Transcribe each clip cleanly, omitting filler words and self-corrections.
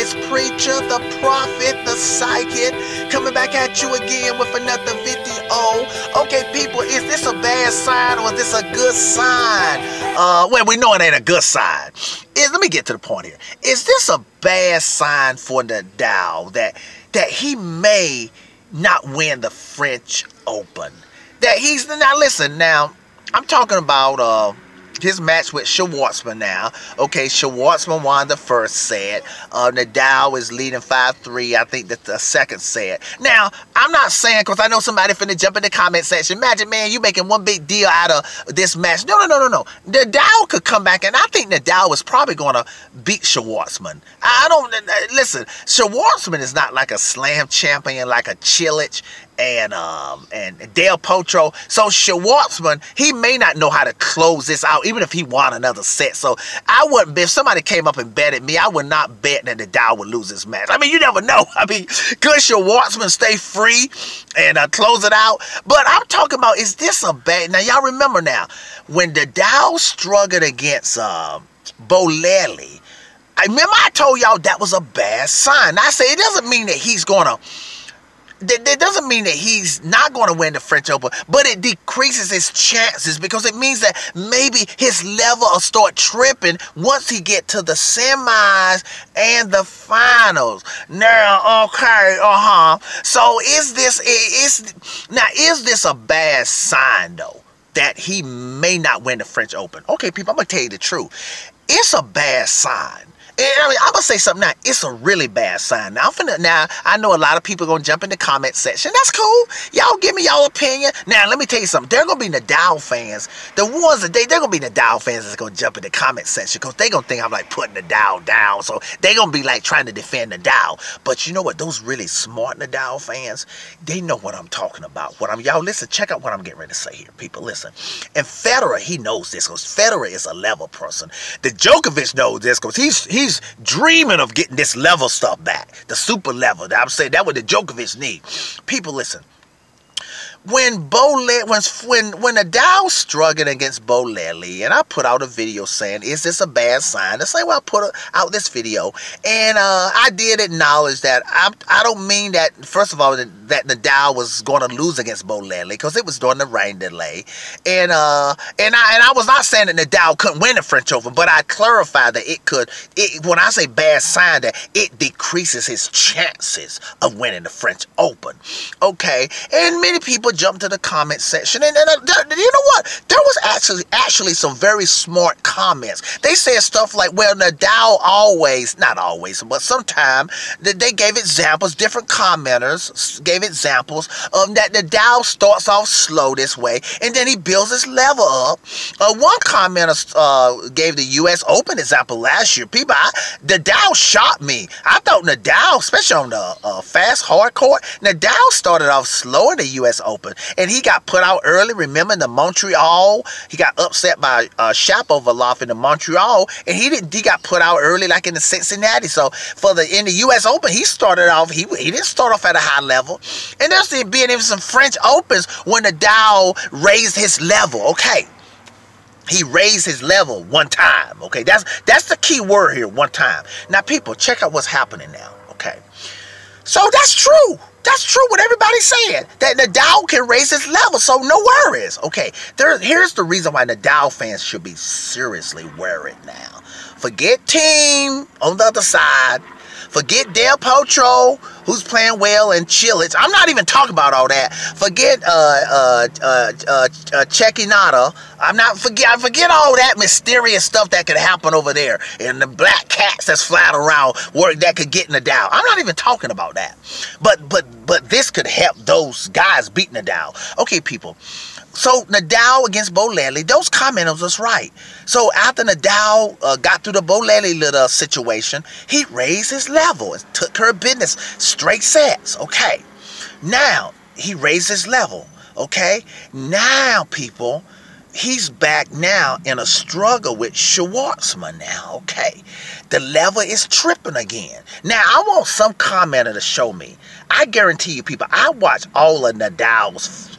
this preacher, the prophet, the psychic, coming back at you again with another video. Okay, people, is this a bad sign or is this a good sign? Well, we know it ain't a good sign. Let me get to the point here. Is this a bad sign for Nadal that he may not win the French Open? That he's, now listen, now, I'm talking about his match with Schwartzman now. Okay, Schwartzman won the first set. Nadal is leading 5-3. I think that's the second set. Now, I'm not saying, because I know somebody finna jump in the comment section. Imagine, man, you making one big deal out of this match. No. Nadal could come back, and I think Nadal was probably going to beat Schwartzman. Listen, Schwartzman is not like a slam champion like a Chilich and Del Potro. So Schwartzman, he may not know how to close this out, even if he won another set. So I wouldn't bet, if somebody came up and betted me, I would not bet that Nadal would lose this match. I mean, you never know. I mean, could Schwartzman stay free and close it out? But I'm talking about, is this a bad... Now, y'all remember now, when Nadal struggled against Bolelli, I remember I told y'all that was a bad sign. I say it doesn't mean that he's going to... That doesn't mean that he's not going to win the French Open, but it decreases his chances because it means that maybe his level will start tripping once he get to the semis and the finals. Now, okay, So is this a bad sign though that he may not win the French Open? Okay, people, I'm gonna tell you the truth. It's a bad sign. And I mean, I'm going to say something now. It's a really bad sign. Now, I know a lot of people are going to jump in the comment section. That's cool. Y'all give me y'all opinion. Now, let me tell you something. There are going to be Nadal fans. The ones that they're going to be Nadal fans that's going to jump in the comment section because they're going to think I'm like putting Nadal down. So they're going to be like trying to defend Nadal. But you know what? Those really smart Nadal fans, they know what I'm talking about. Y'all listen, check out what I'm getting ready to say here. People, listen. And Federer, he knows this because Federer is a level person. The Djokovic knows this because he's dreaming of getting this level stuff back, the super level. I'm saying that what the Djokovic need. People, listen. When Nadal struggled against Bolelli, and I put out a video saying, is this a bad sign? The same way I put out this video, and I did acknowledge that I don't mean that, first of all, that Nadal was going to lose against Bolelli, because it was during the rain delay, and I was not saying that Nadal couldn't win the French Open, but I clarified that it could, when I say bad sign, that it decreases his chances of winning the French Open. Okay, and many people jump to the comment section, and you know what? There was actually some very smart comments. They said stuff like, well, Nadal always, not always, but sometimes they gave examples. Different commenters gave examples of that Nadal starts off slow this way, and then he builds his level up. One commenter gave the U.S. Open example last year. People, Nadal shocked me. I thought Nadal, especially on the fast hard court, Nadal started off slow in the U.S. Open, and he got put out early. Remember in the Montreal, he got upset by Shapovalov in the Montreal, and he got put out early like in the Cincinnati. So in the U.S. Open, he started off, he didn't start off at a high level. And there's been even some French Opens when Nadal raised his level. Okay, he raised his level one time. Okay, that's the key word here, one time. Now, people, check out what's happening now. Okay, so that's true. That's true what everybody's saying, that Nadal can raise his level, so no worries. Okay, here's the reason why Nadal fans should be seriously worried now. Forget Team on the other side. Forget Del Potro, who's playing well, and Chilich. I'm not even talking about all that. Forget Cecchinato. I forget all that mysterious stuff that could happen over there, and the black cats that's flying around that could get Nadal. I'm not even talking about that. But this could help those guys beat Nadal. Okay, people. So Nadal against Bolelli, those commenters was right. So after Nadal got through the Bolelli little situation, he raised his level and took care of business. Straight sets. Okay. Now, he raised his level. Okay. Now, people, he's back now in a struggle with Schwartzman now. Okay. The level is tripping again. Now, I want some commenter to show me. I guarantee you, people, I watch all of Nadal's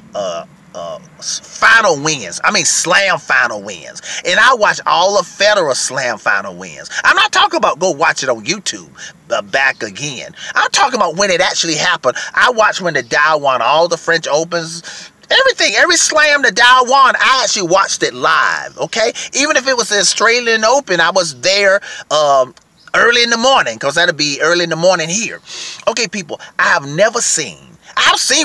final wins. I mean slam final wins. And I watch all of Federer's slam final wins. I'm not talking about go watch it on YouTube back again. I'm talking about when it actually happened. I watched when Nadal won all the French Opens. Everything, every slam Nadal won, I actually watched it live, okay? Even if it was the Australian Open, I was there early in the morning, because that'll be early in the morning here. Okay, people, I've seen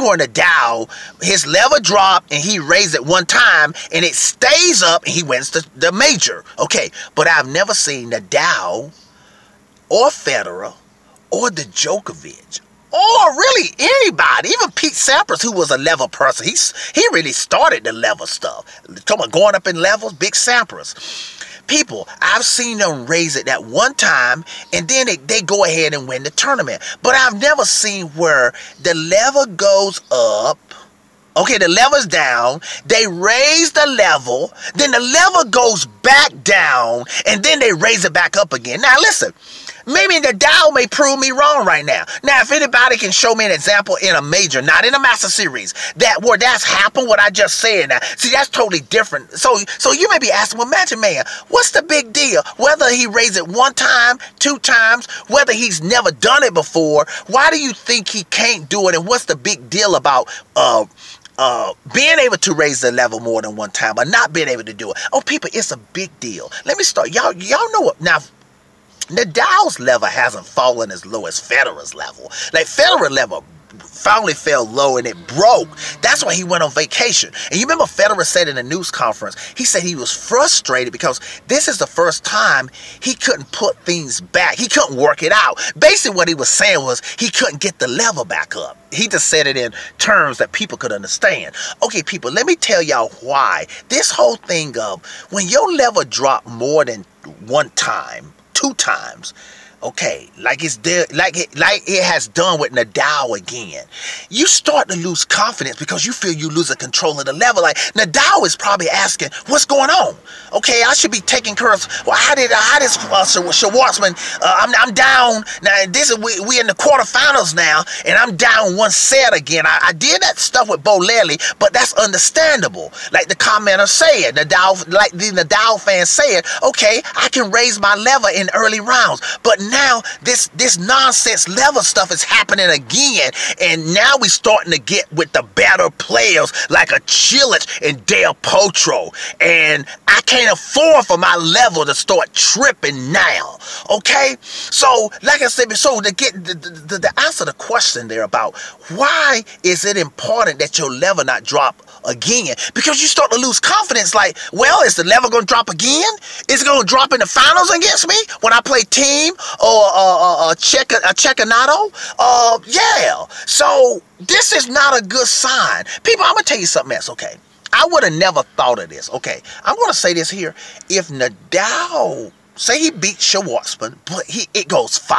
where Nadal, his level dropped and he raised it one time and it stays up and he wins the major. Okay, but I've never seen Nadal or Federer or the Djokovic or really anybody, even Pete Sampras, who was a level person. He really started the level stuff. Talking about going up in levels, big Sampras. People, I've seen them raise it that one time and then they go ahead and win the tournament. But I've never seen where the level goes up. Okay, the level's down. They raise the level. Then the level goes back down. And then they raise it back up again. Now, listen. Maybe Nadal may prove me wrong right now. Now, if anybody can show me an example in a major, not in a Master Series, where that's happened, what I just said now. See, that's totally different. So you may be asking, well, Magic Man, what's the big deal? Whether he raised it one time, two times, whether he's never done it before, why do you think he can't do it? And what's the big deal about being able to raise the level more than one time or not being able to do it? Oh, people, it's a big deal. Let me start. Y'all know what now. Nadal's level hasn't fallen as low as Federer's level. Like Federer's level finally fell low and it broke. That's why he went on vacation. And you remember Federer said in a news conference, he said he was frustrated because this is the first time he couldn't put things back. He couldn't work it out. Basically what he was saying was he couldn't get the level back up. He just said it in terms that people could understand. Okay, people, let me tell y'all why. This whole thing of when your level dropped more than one time, two times, okay, like it has done with Nadal again, you start to lose confidence because you feel you losing control of the level. Like Nadal is probably asking, what's going on? Okay, I should be taking care of. Well, how did Schwartzman? I'm down now. We in the quarterfinals now, and I'm down one set again. I did that stuff with Bo Lely, but that's understandable. Like the commenter said, like the Nadal fans said, okay, I can raise my level in early rounds, but now this nonsense level stuff is happening again, and now we starting to get with the better players like a Chilich and Del Potro, and I can't afford for my level to start tripping now. Okay, so like I said, so to get the answer the question there about why is it important that your level not drop again, because you start to lose confidence. Like, well, is the level going to drop again? Is it going to drop in the finals against me when I play team or Nadal? Yeah. So this is not a good sign. People, I'm going to tell you something else, okay? I would have never thought of this, okay? I'm going to say this here. If Nadal, say he beats Schwartzman, but it goes 5.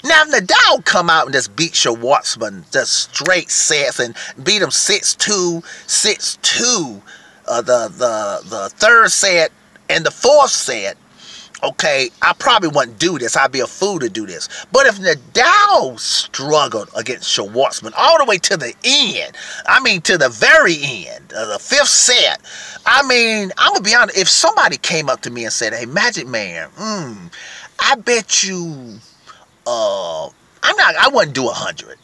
Now, if Nadal come out and just beat Schwartzman, just straight sets and beat him 6-2, 6-2, the third set and the fourth set, okay, I probably wouldn't do this. I'd be a fool to do this. But if Nadal struggled against Schwartzman all the way to the end, I mean to the very end, the 5th set, I mean, I'm going to be honest, if somebody came up to me and said, hey, Magic Man, I bet you... I wouldn't do 100.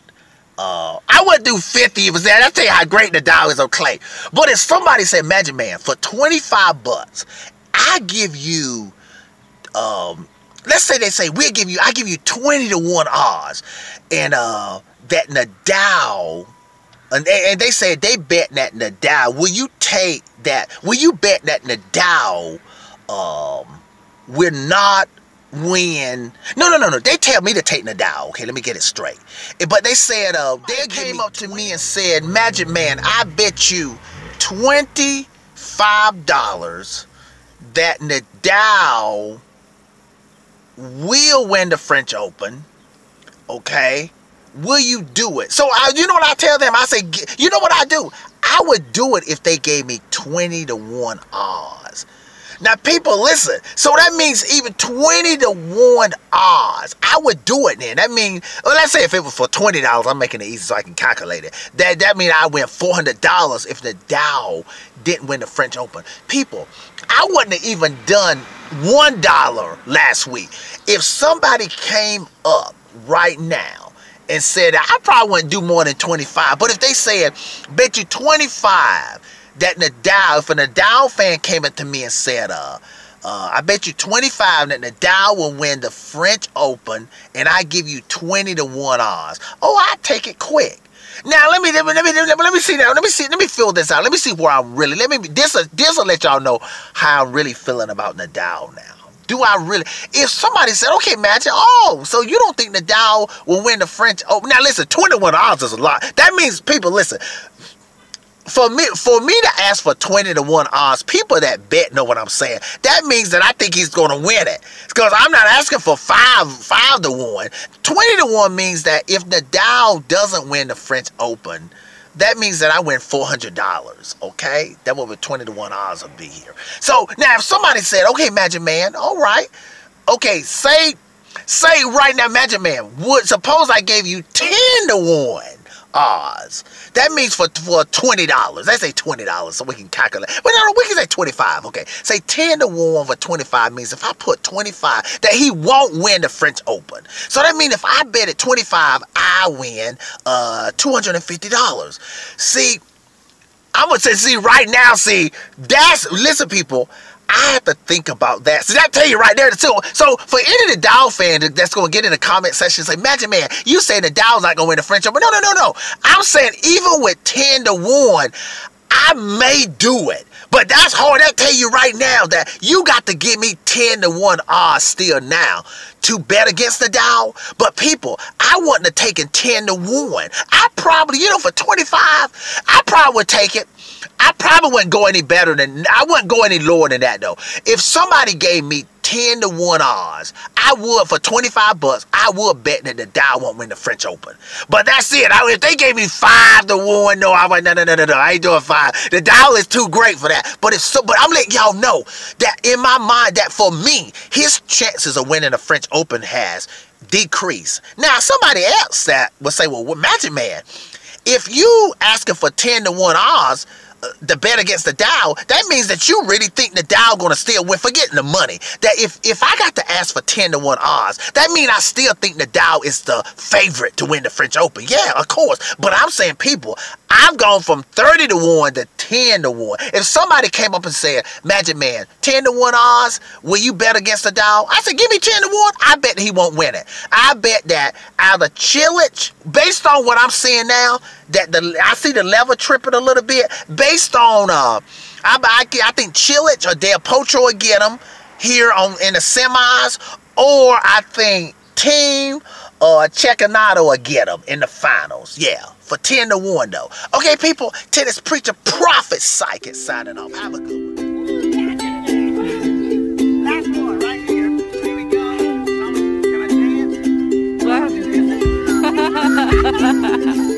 I wouldn't do 50 if it was that. I'll tell you how great Nadal is on clay. But if somebody said, Magic Man, for $25, I give you, let's say they say, I give you 20 to 1 odds. And, that Nadal, and they said they bet that Nadal, will you take that, will you bet that Nadal, will not win? No. They tell me to take Nadal. Okay, let me get it straight. But they said, they came up to me and said, Magic Man, I bet you $25 that Nadal will win the French Open. Okay, will you do it? So you know what I tell them? I say, you know what I do? I would do it if they gave me 20 to 1 odds. Now, people, listen. So that means even 20 to 1 odds. I would do it then. That means, well, let's say if it was for $20, I'm making it easy so I can calculate it. That means I win $400 if Nadal didn't win the French Open. People, I wouldn't have even done $1 last week. If somebody came up right now and said, I probably wouldn't do more than 25. But if they said, bet you 25 that Nadal, if a Nadal fan came up to me and said, I bet you 25 that Nadal will win the French Open, and I give you 20 to 1 odds. Oh, I take it quick. Now let me see now. Let me fill this out. Let me see where I'm really. This will let y'all know how I'm really feeling about Nadal now. Do I really? If somebody said, okay, Magic, oh, so you don't think Nadal will win the French Open? Now listen, 21 odds is a lot. That means, people, listen. For me to ask for 20 to 1 odds, people that bet know what I'm saying. That means that I think he's going to win it. Because I'm not asking for 5 to 1. 20 to 1 means that if Nadal doesn't win the French Open, that means that I win $400, okay? That what the 20 to 1 odds will be here. So now if somebody said, okay, Magic Man, all right. Okay, say right now, Magic Man, suppose I gave you 10 to 1 odds. That means for $20. Let's say $20 so we can calculate. Well, no, we can say 25. Okay. Say 10 to 1 for 25 means if I put 25 that he won't win the French Open. So that means if I bet at 25, I win $250. See, I'm going to say, right now, listen, people, I have to think about that. So that tell you right there too. So for any Nadal fan that's going to get in the comment section and say, Magic Man, you say Nadal's not going to win the French Open. No. I'm saying even with 10 to 1, I may do it. But that's hard. That tell you right now that you got to give me 10 to 1 odds still now to bet against Nadal. But people, I wouldn't have taken 10 to 1. I probably, for 25, I probably would take it. I probably wouldn't go any better than, I wouldn't go any lower than that though. If somebody gave me 10 to 1 odds, I would, for 25 bucks, I would bet that Nadal won't win the French Open. But that's it. If they gave me 5 to 1, no, I'm like, no, I ain't doing 5. Nadal is too great for that. But I'm letting y'all know that in my mind, that for me, his chances of winning the French Open has decreased. Now, somebody else that would say, well, Magic Man, if you asking for 10 to 1 odds, the bet against Nadal, that means that you really think Nadal gonna still win. Forgetting the money. That if I got to ask for 10 to 1 odds, that means I still think Nadal is the favorite to win the French Open. Yeah, of course. But I'm saying, people, I've gone from 30 to 1 to 10 to 1. If somebody came up and said, Magic Man, 10 to 1 odds, will you bet against Nadal? I said, give me 10 to 1. I bet he won't win it. I bet that either Chilich, based on what I'm seeing now, that I see the level tripping a little bit. Based on, I think Chilich or Del Potro will get him here in the semis, or I think Team or Cecchinato will get him in the finals. Yeah, for 10 to 1 though. Okay, people, tennis preacher, prophet, psychic, signing off. Have a good one. Last one right here. Here we go. Can I dance?